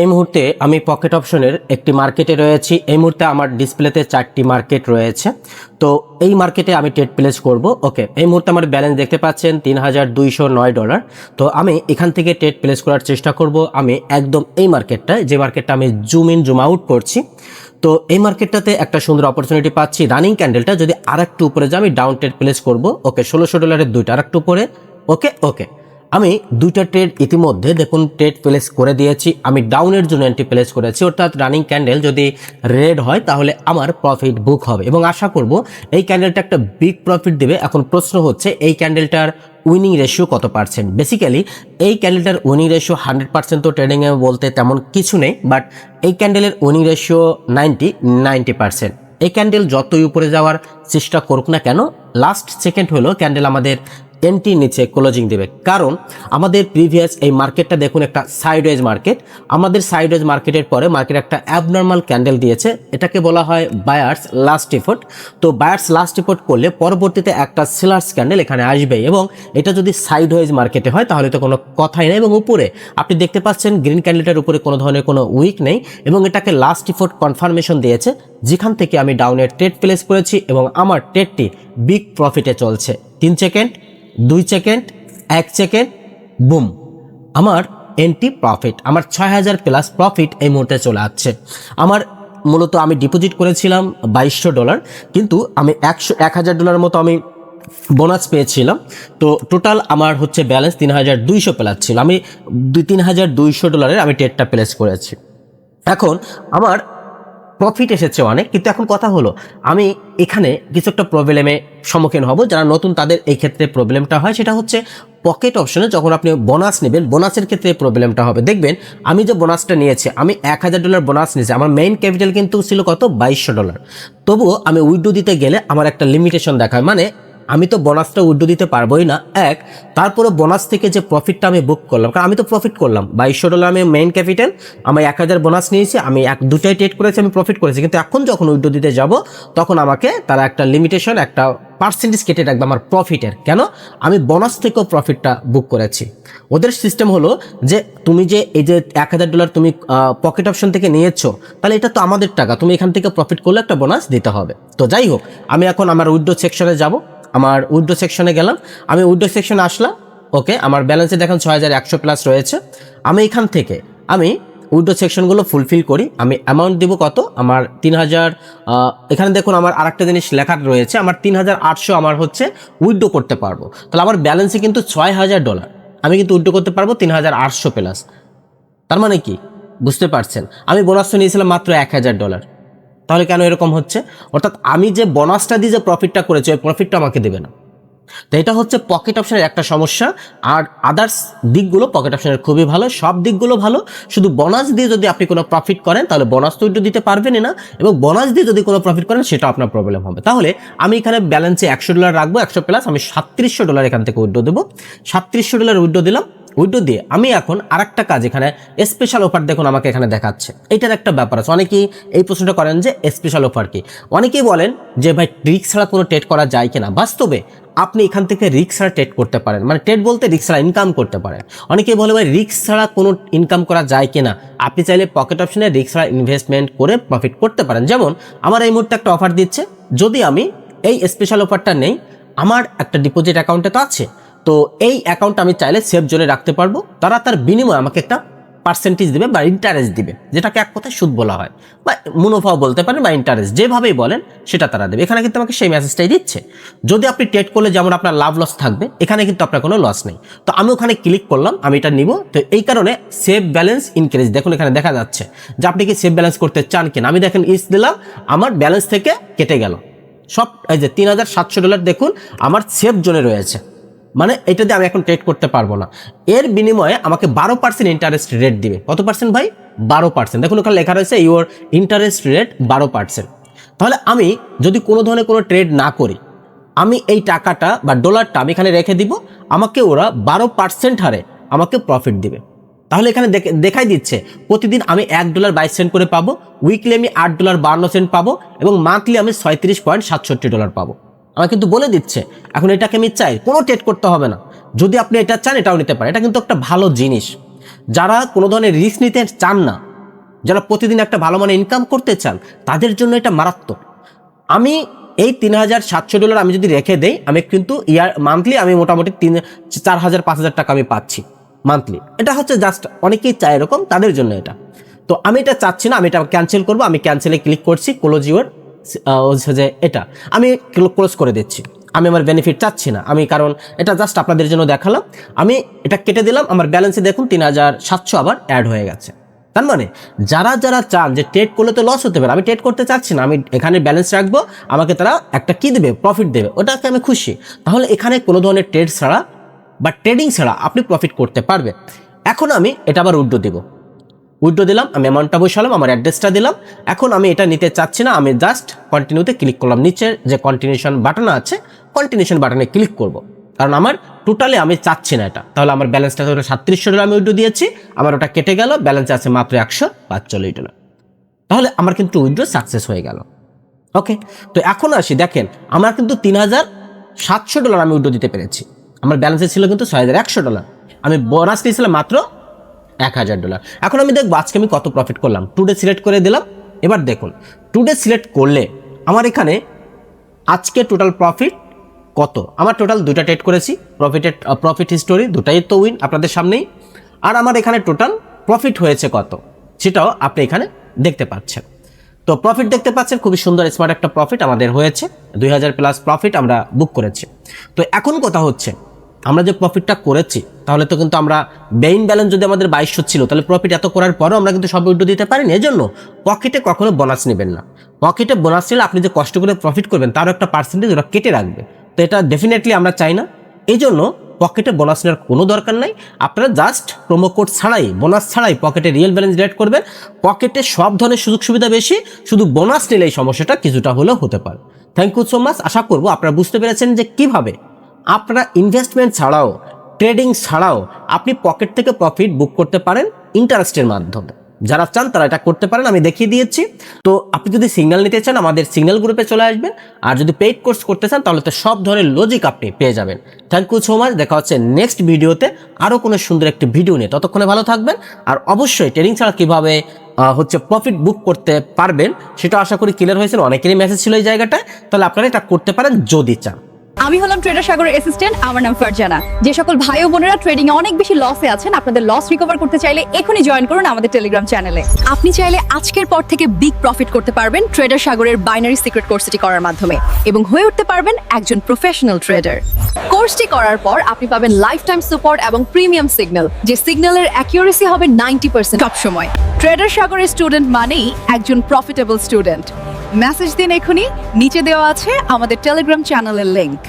এই মুহূর্তে আমি পকেট অপশনের একটি মার্কেটে রয়েছি। এই মুহূর্তে আমার ডিসপ্লেতে 4টি মার্কেট রয়েছে। তো এই মার্কেটে আমি ট্রেড প্লেস করব। ওকে, এই মুহূর্তে আমার ব্যালেন্স দেখতে পাচ্ছেন $3209। তো আমি এখান থেকে ট্রেড প্লেস করার চেষ্টা করব। আমি একদম এই মার্কেটটা, যে মার্কেটটা আমি জুম ইন জুম আউট করছি, তো এই মার্কেটটাতে একটা সুন্দর অপরচুনিটি পাচ্ছি। রানিং ক্যান্ডেলটা যদি আরেকটু উপরে যায় আমি ডাউন ট্রেড প্লেস করব। ওকে, $1600 দুইটা আরেকটু উপরে। ওকে ওকে আমি দুইটা ট্রেড ইতিমধ্যে দেখুন ট্রেড প্লেস করে দিয়েছি। আমি ডাউনের জন্য এন্ট্রি প্লেস করেছি, অর্থাৎ রানিং ক্যান্ডেল যদি রেড হয় তাহলে আমার প্রফিট বুক হবে এবং আশা করব এই ক্যান্ডেলটা একটা বিগ প্রফিট দেবে। এখন প্রশ্ন হচ্ছে এই ক্যান্ডেলটার উইনিং রেশিও কত পার্সেন্ট। বেসিক্যালি এই ক্যান্ডেলটার উইনিং রেশিও 100% তো ট্রেডিংয়ে বলতে তেমন কিছু নেই, বাট এই ক্যান্ডেলের উইনিং রেশিও 90%। এই ক্যান্ডেল যতই উপরে যাওয়ার চেষ্টা করুক না কেন, লাস্ট সেকেন্ড হলো ক্যান্ডেল আমাদের এন্ট্রির নিচে ক্লোজিং দেবে। কারণ আমাদের প্রিভিয়াস এই মার্কেটটা দেখুন একটা সাইডওয়েজ মার্কেট। আমাদের সাইডওয়েজ মার্কেটের পরে মার্কেট একটা অ্যাবনর্মাল ক্যান্ডেল দিয়েছে, এটাকে বলা হয় বায়ার্স লাস্ট এফোর্ট। তো বায়ার্স লাস্ট এফোর্ট করলে পরবর্তীতে একটা সেলার্স ক্যান্ডেল এখানে আসবে এবং এটা যদি সাইডওয়েজ মার্কেটে হয় তাহলে তো কোনো কথাই নেই। এবং উপরে আপনি দেখতে পাচ্ছেন গ্রিন ক্যান্ডেলটার উপরে কোনো ধরনের কোনো উইক নেই এবং এটাকে লাস্ট এফোর্ট কনফার্মেশন দিয়েছে, যেখান থেকে আমি ডাউনের ট্রেড প্লেস করেছি এবং আমার ট্রেডটি বিগ প্রফিটে চলছে। 3 সেকেন্ড, 2 সেকেন্ড, 1 সেকেন্ড, বুম, আমার এন্ট্রি প্রফিট, আমার 6000 প্লাস প্রফিট এই মুহূর্তে চলে আসছে। আমার মূলত আমি ডিপোজিট করেছিলাম $2200, কিন্তু আমি $1000 মতো আমি বোনাস পেয়েছিলাম। তো টোটাল আমার হচ্ছে ব্যালেন্স 3200 প্লাস ছিল। আমি $3200 আমি ট্রেডটা প্লেস করেছি। এখন আমার প্রফিট এসেছে অনেক, কিন্তু এখন কথা হলো আমি এখানে কিছু একটা প্রবলেমে সম্মুখীন হব। যারা নতুন তাদের এই ক্ষেত্রে প্রবলেমটা হয়, সেটা হচ্ছে পকেট অপশনে যখন আপনি বোনাস নেবেন, বোনাসের ক্ষেত্রে প্রবলেমটা হবে। দেখবেন আমি যে বোনাসটা নিয়েছি, আমি $1000 বোনাস নিয়েছি, আমার মেইন ক্যাপিটাল কিন্তু ছিল কত, $2200। তবুও আমি উইথড্র দিতে গেলে আমার একটা লিমিটেশন দেখায়, মানে আমি তো বোনাসটা উইথড্র দিতে পারবোই না। তারপরে বোনাস থেকে যে প্রফিটটা আমি বুক করলাম, কারণ আমি তো প্রফিট করলাম $2200, আমি মেইন ক্যাপিটাল, আমি 1000 বোনাস নিয়েছি, আমি দুটাই ট্রেড করেছি, আমি প্রফিট করেছি। কিন্তু এখন যখন উইথড্র দিতে যাব তখন আমাকে তারা একটা লিমিটেশন, একটা পার্সেন্টেজ কেটে রাখবে আমার প্রফিটের। কেন? আমি বোনাস থেকেও প্রফিটটা বুক করেছি। ওদের সিস্টেম হলো যে তুমি যে এই যে $1000 তুমি পকেট অপশন থেকে নিয়েছো, তাহলে এটা তো আমাদের টাকা, তুমি এখান থেকে প্রফিট করলে একটা বোনাস দিতে হবে। তো যাই হোক, আমি এখন আমার উইথড্র সেকশনে যাব। আমার উইথড্র সেকশনে গেলাম, আমি উইথড্র সেকশনে আসলাম। ওকে, আমার ব্যালেন্সে দেখেন 6100 প্লাস রয়েছে। আমি এখান থেকে আমি উইথড্র সেকশনগুলো ফুলফিল করি। আমি অ্যামাউন্ট দিব কত, আমার 3000। এখানে দেখুন আমার আরেকটা জিনিস লেখা রয়েছে, আমার 3800 আমার হচ্ছে উইথড্র করতে পারবো। তাহলে আমার ব্যালেন্সে কিন্তু $6000, আমি কিন্তু উইথড্র করতে পারবো 3800 প্লাস। তার মানে কি বুঝতে পারছেন? আমি বোনাসটা নিয়েছিলাম মাত্র $1000, তাহলে কেন এরকম হচ্ছে? অর্থাৎ আমি যে বোনাসটা দিয়ে যে প্রফিটটা করেছি, ওই প্রফিটটা আমাকে দেবে না। তো এটা হচ্ছে পকেট অপশনের একটা সমস্যা। আর আদার্স দিকগুলো পকেট অপশনের খুবই ভালো, সব দিকগুলো ভালো। শুধু বোনাস দিয়ে যদি আপনি কোনো প্রফিট করেন তাহলে বোনাস তো উইথড্র দিতে পারবেনই না, এবং বোনাস দিয়ে যদি কোনো প্রফিট করেন সেটা আপনার প্রবলেম হবে। তাহলে আমি এখানে ব্যালেন্সে $100 রাখবো, 100 প্লাস আমি $3700 এখান থেকে উইথড্র দেবো। $3700 উইথড্র দিলাম। উইথড্র দিয়ে আমি এখন আরেকটা কাজ, এখানে স্পেশাল অফার দেখুন আমাকে এখানে দেখাচ্ছে। এটার একটা ব্যাপার আছে, অনেকেই এই প্রশ্নটা করেন যে স্পেশাল অফার কি। অনেকেই বলেন যে ভাই রিস্ক ছাড়া কোনো ট্রেড করা যায় কিনা। বাস্তবে আপনি এখান থেকে রিস্ক ছাড়া ট্রেড করতে পারেন, মানে ট্রেড বলতে রিস্ক ছাড়া ইনকাম করতে পারেন। অনেকেই বলে ভাই রিস্ক ছাড়া কোনো ইনকাম করা যায় কিনা। আপনি চাইলে পকেট অপশনে রিস্ক ছাড়া ইনভেস্টমেন্ট করে প্রফিট করতে পারেন। যেমন আমার এই মুহূর্তে একটা অফার দিচ্ছে, যদি আমি এই স্পেশাল অফারটা নেই, আমার একটা ডিপোজিট অ্যাকাউন্টে তো আছে, তো এই অ্যাকাউন্ট আমি চাইলে সেফ জোনে রাখতে পারবো। তারা তার বিনিময়ে আমাকে একটা পার্সেন্টেজ দিবে বা ইন্টারেস্ট দিবে, যেটাকে এক কথায় সুদ বলা হয়, বা মুনাফাও বলতে পারেন, বা ইন্টারেস্ট, যেভাবেই বলেন সেটা তারা দেবে। এখানে কিন্তু আমাকে সেই মেসেজটাই দিচ্ছে। যদি আপনি ট্রেড করলে যেমন আপনার লাভ লস থাকবে, এখানে কিন্তু আপনার কোনো লস নেই। তো আমি ওখানে ক্লিক করলাম, আমি এটা নিব। তো এই কারণে সেভ ব্যালেন্স ইনক্রিজ, দেখুন এখানে দেখা যাচ্ছে যে আপনি কি সেভ ব্যালেন্স করতে চান কিনা। আমি দেখেন ইস দিলাম, আমার ব্যালেন্স থেকে কেটে গেল সব। এই যে $3700 দেখুন আমার সেভ জোনে রয়েছে, মানে এটা দিয়ে আমি এখন ট্রেড করতে পারবো না। এর বিনিময়ে আমাকে 12% ইন্টারেস্ট রেট দিবে। কত পার্সেন্ট ভাই? 12%। দেখুন ওখানে লেখা রয়েছে ইউর ইন্টারেস্ট রেট 12%। তাহলে আমি যদি কোনো ধরনের কোনো ট্রেড না করি, আমি এই টাকাটা বা ডলারটা আমি এখানে রেখে দিব, আমাকে ওরা 12% হারে আমাকে প্রফিট দিবে। তাহলে এখানে দেখাই দিচ্ছে প্রতিদিন আমি $1.22 করে পাবো, উইকলি আমি $8.52 পাবো, এবং মান্থলি আমি $37.67 পাবো। আমার কিন্তু বলে দিচ্ছে। এখন এটাকে আমি চাই, কোনো ট্রেড করতে হবে না। যদি আপনি এটা চান এটাও নিতে পারেন, এটা কিন্তু একটা ভালো জিনিস। যারা কোনো ধরনের রিস্ক নিতে চান না, যারা প্রতিদিন একটা ভালো মানে ইনকাম করতে চান, তাদের জন্য এটা মারাত্মক। আমি এই $3,700 আমি যদি রেখে দেই, আমি কিন্তু মান্থলি আমি মোটামুটি 4,000-5,000 টাকা আমি পাচ্ছি মান্থলি। এটা হচ্ছে জাস্ট অনেকেই চায় এরকম, তাদের জন্য এটা। তো আমি এটা চাচ্ছি না, আমি এটা ক্যান্সেল করবো। আমি ক্যান্সেলে ক্লিক করছি, ক্লোজ ইউর, হচ্ছে যে এটা আমি ক্লোজ করে দিচ্ছি। আমি আমার বেনিফিট চাচ্ছি না, আমি কারণ এটা জাস্ট আপনাদের জন্য দেখালাম। আমি এটা কেটে দিলাম, আমার ব্যালেন্সে দেখুন 3,700 আবার অ্যাড হয়ে গেছে। তার মানে যারা যারা চান যে ট্রেড করলে তো লস হতে পারে, আমি ট্রেড করতে চাচ্ছি না, আমি এখানে ব্যালেন্স রাখবো, আমাকে তারা একটা কি দেবে, প্রফিট দেবে, ওটাকে আমি খুশি। তাহলে এখানে কোনো ধরনের ট্রেড ছাড়া বা ট্রেডিং ছাড়া আপনি প্রফিট করতে পারবেন। এখন আমি এটা আবার উইথড্র দিব, উইথড্র দিলাম, আমি অ্যামাউন্টটা বসালাম, আমার অ্যাড্রেসটা দিলাম। এখন আমি এটা নিতে চাচ্ছি না, আমি জাস্ট কন্টিনিউতে ক্লিক করলাম। নিচে যে কন্টিনিউশন বাটন আছে, কন্টিনিউশন বাটনে ক্লিক করব, কারণ আমার টোটালি আমি চাচ্ছি না এটা। তাহলে আমার ব্যালেন্সটা হলো $37 আমি উইথড্র দিয়েছি, আমার ওটা কেটে গেল, ব্যালেন্স আছে মাত্র $145। তাহলে আমার কিন্তু উইথড্র সাকসেস হয়ে গেল। ওকে, তো এখন আসি, দেখেন আমার কিন্তু $3,700 আমি উইথড্র দিতে পেরেছি। আমার ব্যালেন্সে ছিল কিন্তু $6,100, আমি বোনাস পেয়েছিলাম মাত্র $1,000। এখন আমি দেখবো আজকে আমি কত প্রফিট করলাম। টুডে সিলেক্ট করে দিলাম। এবার দেখুন টুডে সিলেক্ট করলে আমার এখানে আজকে টোটাল প্রফিট কত। আমার টোটাল 2টা ট্রেড করেছি, প্রফিট হিস্টোরি দুটাই তো উইন আপনাদের সামনেই। আর আমার এখানে টোটাল প্রফিট হয়েছে কত, সেটাও আপনি এখানে দেখতে পাচ্ছেন। তো প্রফিট দেখতে পাচ্ছেন, খুবই সুন্দর স্মার্ট একটা প্রফিট আমাদের হয়েছে, 2,000+ প্রফিট আমরা বুক করেছি। তো এখন কথা হচ্ছে, আমরা যে প্রফিটটা করেছি, তাহলে তো কিন্তু আমরা মেইন ব্যালেন্স যদি আমাদের 2,200 ছিল, তাহলে প্রফিট এত করার পরও আমরা কিন্তু সব উইথড্র দিতে পারিনি। এজন্য পকেটে কখনো বোনাস নেবেন না। পকেটে বোনাস নিলে আপনি যে কষ্ট করে প্রফিট করবেন তারও একটা পার্সেন্টেজ ওরা কেটে রাখবে। তো এটা ডেফিনেটলি আমরা চাই না। এই জন্য পকেটে বোনাস নেওয়ার কোনো দরকার নাই। আপনারা জাস্ট প্রোমো কোড ছাড়াই, বোনাস ছাড়াই পকেটে রিয়েল ব্যালেন্স জেনারেট করবেন। পকেটে সব ধরনের সুযোগ সুবিধা বেশি, শুধু বোনাস নিলে এই সমস্যাটা কিছুটা হলেও হতে পারে। Thank you so much. আশা করবো আপনারা বুঝতে পেরেছেন যে কিভাবে আপনারা ইনভেস্টমেন্ট ছাড়াও, ট্রেডিং ছাড়াও আপনি পকেট থেকে প্রফিট বুক করতে পারেন ইন্টারেস্টের মাধ্যমে। যারা চান তারা এটা করতে পারেন, আমি দেখিয়ে দিয়েছি। তো আপনি যদি সিগন্যাল নিতে চান আমাদের সিগন্যাল গ্রুপে চলে আসবেন, আর যদি পেইড কোর্স করতে চান তাহলে তো সব ধরনের লজিক আপনি পেয়ে যাবেন। Thank you so much. দেখা হচ্ছে নেক্সট ভিডিওতে আরও কোনো সুন্দর একটি ভিডিও নিয়ে। ততক্ষণে ভালো থাকবেন। আর অবশ্যই ট্রেডিং ছাড়া কীভাবে প্রফিট বুক করতে পারবেন সেটা আশা করি ক্লিয়ার হয়েছিল। অনেকেরই মেসেজ ছিল এই জায়গাটায়, তাহলে আপনারা এটা করতে পারেন যদি চান। আমি হলাম ট্রেডার সাগরের অ্যাসিস্ট্যান্ট, আমার নাম ফারজানা। যে সকল ভাই ও বোনেরা ট্রেডিং এ অনেক বেশি লসে আছেন, আপনাদের লস রিকভার করতে চাইলে এখনই জয়েন করুন আমাদের টেলিগ্রাম চ্যানেলে। আপনি চাইলে আজকের পর থেকে বিগ প্রফিট করতে পারবেন ট্রেডার সাগরের বাইনারি সিক্রেট কোর্সটি করার মাধ্যমে, এবং হয়ে উঠতে পারবেন একজন প্রফেশনাল ট্রেডার। কোর্সটি করার পর আপনি পাবেন লাইফ টাইম সাপোর্ট এবং প্রিমিয়াম সিগন্যাল, যে সিগন্যালের অ্যাকিউরেসি হবে 90% সব সময়। ট্রেডার সাগরের স্টুডেন্ট মানেই একজন প্রফিটেবল স্টুডেন্ট। মেসেজ দিন এখনই, নিচে দেওয়া আছে আমাদের টেলিগ্রাম চ্যানেলের লিংক।